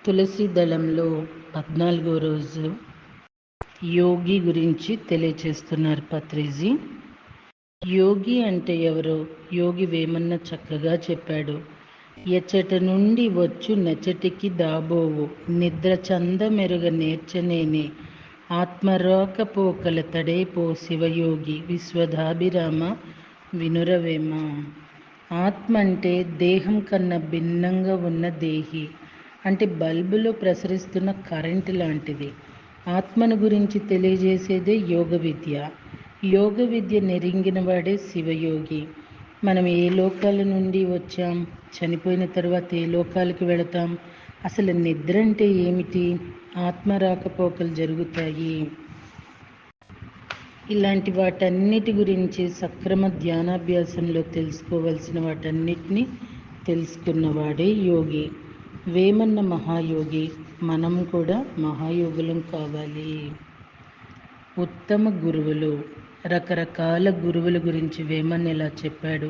తులసి దళంలో 14వ రోజు యోగి గురించి తెలియచేస్తున్నారు పత్రిజీ. యోగి అంటే ఎవరో యోగి వేమన్న చక్కగా చెప్పాడు. ఎచ్చట నుండి వచ్చు నెచ్చటికి దాబోవు నిద్ర చంద మెరుగ నేర్చనేనే ఆత్మరాకపోకల తడేపో శివయోగి విశ్వదాభిరామ వినురవేమ. ఆత్మ అంటే దేహం కన్నా భిన్నంగా ఉన్న దేహి, అంటే బల్బులో ప్రసరిస్తున్న కరెంటు లాంటిది. ఆత్మను గురించి తెలియజేసేదే యోగ విద్య. యోగ విద్య నెరింగిన వాడే శివయోగి. మనం ఏ లోకాల నుండి వచ్చాం, చనిపోయిన తర్వాత ఏ లోకాలకు వెళతాం, అసలు నిద్ర అంటే ఏమిటి, ఆత్మ రాకపోకలు జరుగుతాయి. ఇలాంటి వాటన్నిటి గురించి సక్రమ ధ్యానాభ్యాసంలో తెలుసుకోవలసిన వాటన్నిటినీ తెలుసుకున్నవాడే యోగి. వేమన్న మహాయోగి, మనం కూడా మహాయోగులం కావాలి. ఉత్తమ గురువులు. రకరకాల గురువుల గురించి వేమన్న ఇలా చెప్పాడు.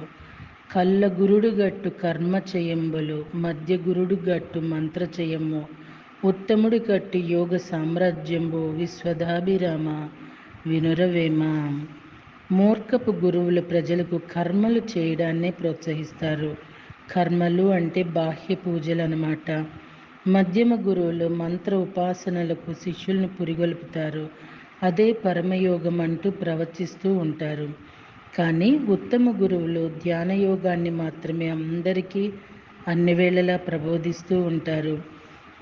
కళ్ళ గురుడు గట్టు కర్మ చేయంబులు, మధ్య గురుడు గట్టు మంత్ర చేయము, ఉత్తముడి గట్టు యోగ సామ్రాజ్యంబు విశ్వదాభిరామ వినురవేమ. మూర్ఖపు గురువులు ప్రజలకు కర్మలు చేయడాన్నే ప్రోత్సహిస్తారు. కర్మలు అంటే బాహ్య పూజలు అన్నమాట. మధ్యమ గురువులు మంత్ర ఉపాసనలకు శిష్యులను పురిగొల్పుతారు. అదే పరమయోగం అంటూ ప్రవచిస్తూ ఉంటారు. కానీ ఉత్తమ గురువులు ధ్యానయోగాన్ని మాత్రమే అందరికీ అన్ని వేళలా ప్రబోధిస్తూ ఉంటారు.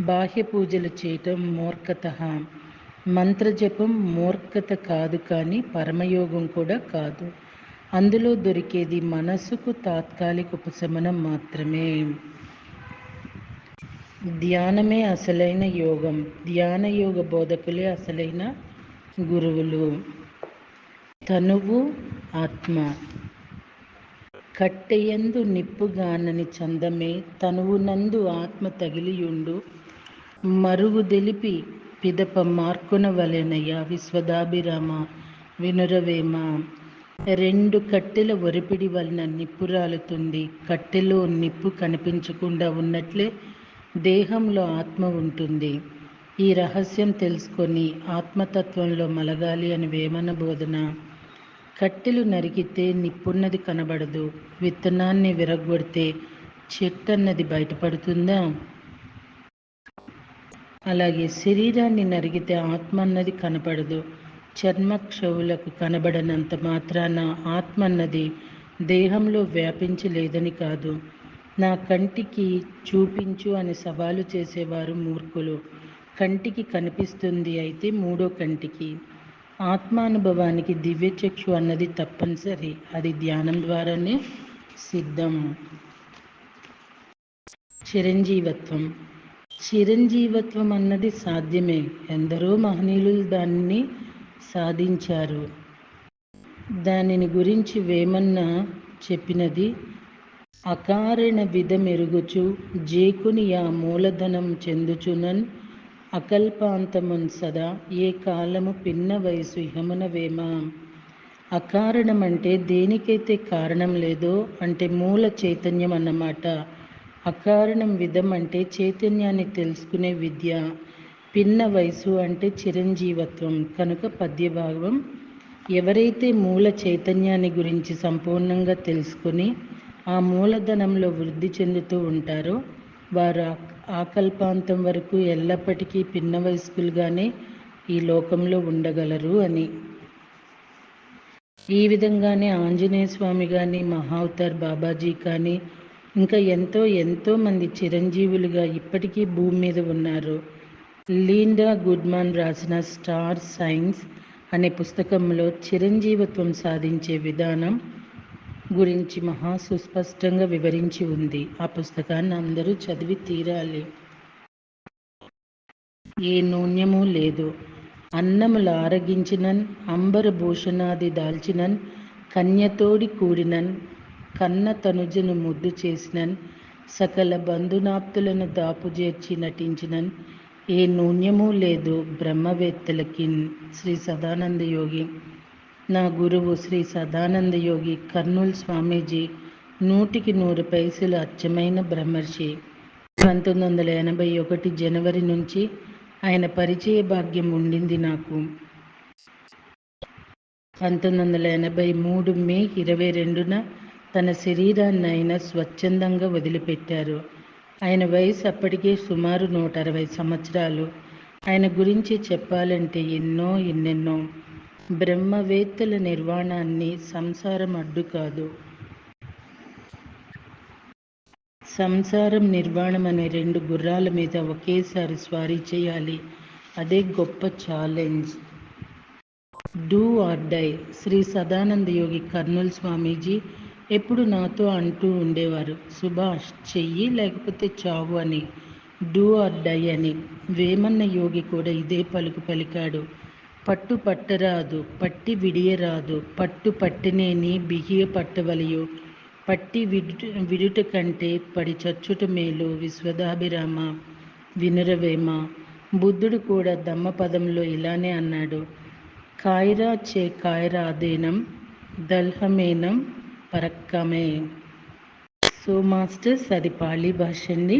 బాహ్య పూజలు చేయటం మూర్ఖత, మంత్రజపం మూర్ఖత కాదు, కానీ పరమయోగం కూడా కాదు. అందులో దొరికేది మనసుకు తాత్కాలిక ఉపశమనం మాత్రమే. ధ్యానమే అసలైన యోగం. ధ్యాన యోగ బోధకులే అసలైన గురువులు. తనువు ఆత్మ. కట్టెయందు నిప్పుగానని చందమే తనువునందు ఆత్మ తగిలియుండు, మరువు దెలిపి పిదప మార్కొన వలెనయ్య విశ్వదాభిరామ వినురవేమ. 2 కట్టెల ఒరిపిడి వలన నిప్పు రాలుతుంది. కట్టెలో నిప్పు కనిపించకుండా ఉన్నట్లే దేహంలో ఆత్మ ఉంటుంది. ఈ రహస్యం తెలుసుకొని ఆత్మతత్వంలో మలగాలి అని వేమన బోధన. కట్టెలు నరికితే నిప్పున్నది కనబడదు. విత్తనాన్ని విరగ్గొడితే చెట్టన్నది బయటపడుతుందా? అలాగే శరీరాన్ని నరికితే ఆత్మ అన్నది కనపడదు. చర్మక్షవులకు కనబడనంత మాత్రాన ఆత్మ అన్నది దేహంలో వ్యాపించలేదని కాదు. నా కంటికి చూపించు అని సవాలు చేసేవారు మూర్ఖులు. కంటికి కనిపిస్తుంది, అయితే 3వ కంటికి. ఆత్మానుభవానికి దివ్యచక్షు అన్నది తప్పనిసరి. అది ధ్యానం ద్వారానే సిద్ధం. చిరంజీవత్వం. చిరంజీవత్వం అన్నది సాధ్యమే. ఎందరో మహనీయులు దానిని సాధించారు. దానిని గురించి వేమన్న చెప్పినది, అకారణ విధమెరుగుచు జేకుని యా మూలధనం చెందుచునన్ అకల్పాంతమున్ సదా ఏ కాలము పిన్న వయసు ఇహమున వేమ. అకారణం అంటే దేనికైతే కారణం లేదో, అంటే మూల చైతన్యం అన్నమాట. అకారణం విధం అంటే చైతన్యాన్ని తెలుసుకునే విద్య. పిన్న వయసు అంటే చిరంజీవత్వం. కనుక పద్యభాగం, ఎవరైతే మూల చైతన్యాన్ని గురించి సంపూర్ణంగా తెలుసుకుని ఆ మూలధనంలో వృద్ధి చెందుతూ ఉంటారో వారు ఆకల్పాంతం వరకు ఎల్లప్పటికీ పిన్న వయస్కులుగానే ఈ లోకంలో ఉండగలరు అని. ఈ విధంగానే ఆంజనేయ స్వామి కానీ, మహావతార్ బాబాజీ కానీ, ఇంకా ఎంతో మంది చిరంజీవులుగా ఇప్పటికీ భూమి మీద ఉన్నారు. లిండా గుడ్మాన్ రాసిన స్టార్ సైన్స్ అనే పుస్తకంలో చిరంజీవత్వం సాధించే విధానం గురించి సుస్పష్టంగా వివరించి ఉంది. ఆ పుస్తకాన్ని అందరూ చదివి తీరాలి. ఏ నూన్యము లేదు. అన్నములు ఆరగించినన్ అంబర భూషణాది దాల్చినన్ కన్యతోడి కూడినన్ కన్న తనుజను ముద్దు చేసినన్ సకల బంధునాప్తులను దాపుజేర్చి నటించినన్ ఏ నూన్యము లేదు బ్రహ్మవేత్తలకిన్. శ్రీ సదానంద యోగి. నా గురువు శ్రీ సదానంద యోగి కర్నూల్ స్వామీజీ 100కి 100 పైసలు అచ్చమైన బ్రహ్మర్షి. 1981 జనవరి నుంచి ఆయన పరిచయ భాగ్యం ఉండింది నాకు. 1983 మే 22న తన శరీరాన్ని ఆయన స్వచ్ఛందంగా వదిలిపెట్టారు. ఆయన వయసు అప్పటికే సుమారు 160 సంవత్సరాలు. ఆయన గురించి చెప్పాలంటే ఎన్నెన్నో. బ్రహ్మవేత్తల నిర్వాణాన్ని సంసారం అడ్డు కాదు. సంసారం, నిర్వాణం అనే 2 గుర్రాల మీద ఒకేసారి స్వారీ చేయాలి. అదే గొప్ప challenge. Do or die. Shri Sadananda Yogi Kurnool Swamiji ఎప్పుడు నాతో అంటూ ఉండేవారు, సుభాష్ చెయ్యి లేకపోతే చావు అని, డూ ఆర్ డై అని. వేమన్న యోగి కూడా ఇదే పలుకు పలికాడు. పట్టు పట్టరాదు, పట్టి విడియరాదు, పట్టు పట్టినేని బిగియ పట్టవలయు, పట్టి విడుట కంటే పడి చచ్చుట మేలు, విశ్వదాభిరామ వినురవేమ. బుద్ధుడు కూడా ధమ్మపదంలో ఇలానే అన్నాడు, కాయరా చే కాయరాదేనం దల్హమేనం పరక్కమే. సో మాస్టర్స్, అది పాళీ భాష అండి.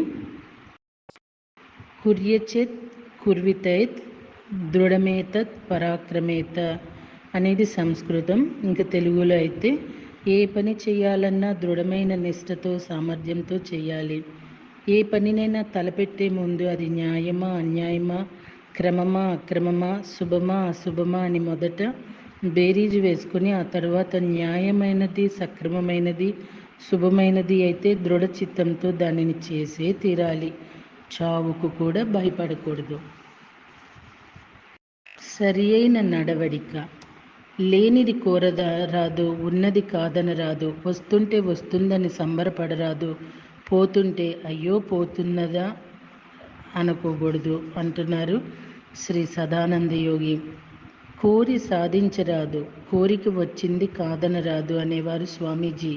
కుర్యచేత్ కుర్వితేత్ దృఢమేతత్ పరాక్రమేత అనేది సంస్కృతం. ఇంకా తెలుగులో అయితే ఏ పని చేయాలన్నా దృఢమైన నిష్ఠతో సామర్థ్యంతో చేయాలి. ఏ పనినైనా తలపెట్టే ముందు అది న్యాయమా అన్యాయమా, క్రమమా అక్రమమా, శుభమా అశుభమా అని మొదట బేరీజు వేసుకుని ఆ తర్వాత న్యాయమైనది, సక్రమమైనది, శుభమైనది అయితే దృఢ చిత్తంతో దానిని చేసే తీరాలి. చావుకు కూడా భయపడకూడదు. సరి అయిన నడవడిక. లేనిది కోరరాదు, ఉన్నది కాదనరాదు, వస్తుంటే వస్తుందని సంబరపడరాదు, పోతుంటే అయ్యో పోతున్నదా అనుకోకూడదు అంటున్నారు శ్రీ సదానంద యోగి. కోరి సాధించరాదు, కోరిక వచ్చింది కాదనరాదు అనేవారు స్వామీజీ.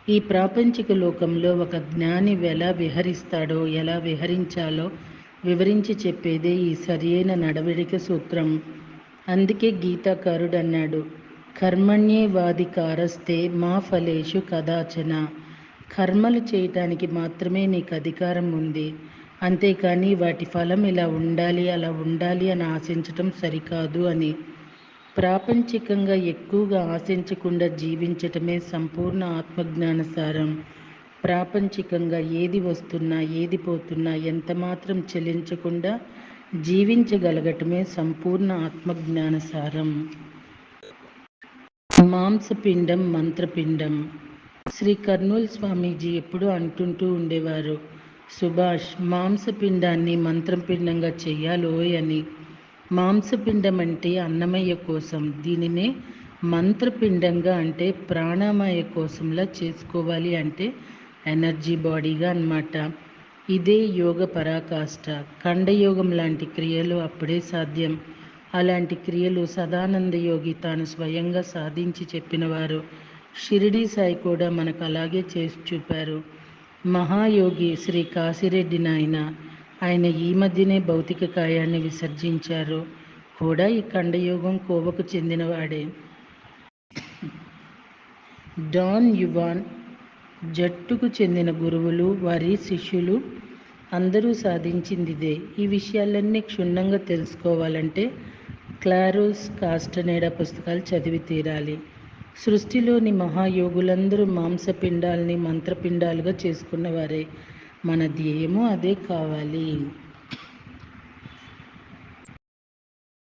ఈ ప్రాపంచిక లోకంలో ఒక జ్ఞాని ఎలా విహరిస్తాడో, ఎలా విహరించాలో వివరించి చెప్పేదే ఈ సరియైన నడవడిక సూత్రం. అందుకే గీతాకారుడు అన్నాడు, కర్మణ్యేవాధికారస్తే మా ఫలేషు కదాచన. కర్మలు చేయటానికి మాత్రమే నీకు అధికారం ఉంది, అంతేకాని వాటి ఫలం ఇలా ఉండాలి అలా ఉండాలి అని ఆశించటం సరికాదు అని. ప్రాపంచికంగా ఎక్కువగా ఆశించకుండా జీవించటమే సంపూర్ణ ఆత్మజ్ఞాన సారం. ప్రాపంచికంగా ఏది వస్తున్నా ఏది పోతున్నా ఎంత మాత్రం చెలించకుండా జీవించగలగటమే సంపూర్ణ ఆత్మజ్ఞాన సారం. మాంసపిండం మంత్రపిండం. శ్రీ కర్నూల్ స్వామీజీ ఎప్పుడూ అంటుంటూ ఉండేవారు, సుభాష్ మాంసపిండాన్ని మంత్రపిండంగా చెయ్యాలోయ్ అని. మాంసపిండం అంటే అన్నమయ్య కోసం, దీనినే మంత్రపిండంగా అంటే ప్రాణమయ కోసంలా చేసుకోవాలి, అంటే ఎనర్జీ బాడీగా అన్నమాట. ఇదే యోగ పరాకాష్ట. ఖండయోగం లాంటి క్రియలు అప్పుడే సాధ్యం. అలాంటి క్రియలు సదానంద యోగి తాను స్వయంగా సాధించి చెప్పినవారు. షిరిడీ సాయి కూడా మనకు అలాగే చేసి చూపారు. మహాయోగి శ్రీ కాశిరెడ్డి నాయన, ఆయన ఈ మధ్యనే భౌతిక కాయాన్ని విసర్జించారు. కూడా ఈ ఖండయోగం కోవకు చెందినవాడే. డాన్ యువాన్ జట్టుకు చెందిన గురువులు, వారి శిష్యులు అందరూ సాధించింది ఇదే. ఈ విషయాలన్నీ క్షుణ్ణంగా తెలుసుకోవాలంటే క్లారోస్ కాస్టనేడా పుస్తకాలు చదివి తీరాలి. సృష్టిలోని మహాయోగులందరూ మాంసపిండాల్ని మంత్రపిండాలుగా చేసుకున్నవారే. మన ధ్యేయము అదే కావాలి.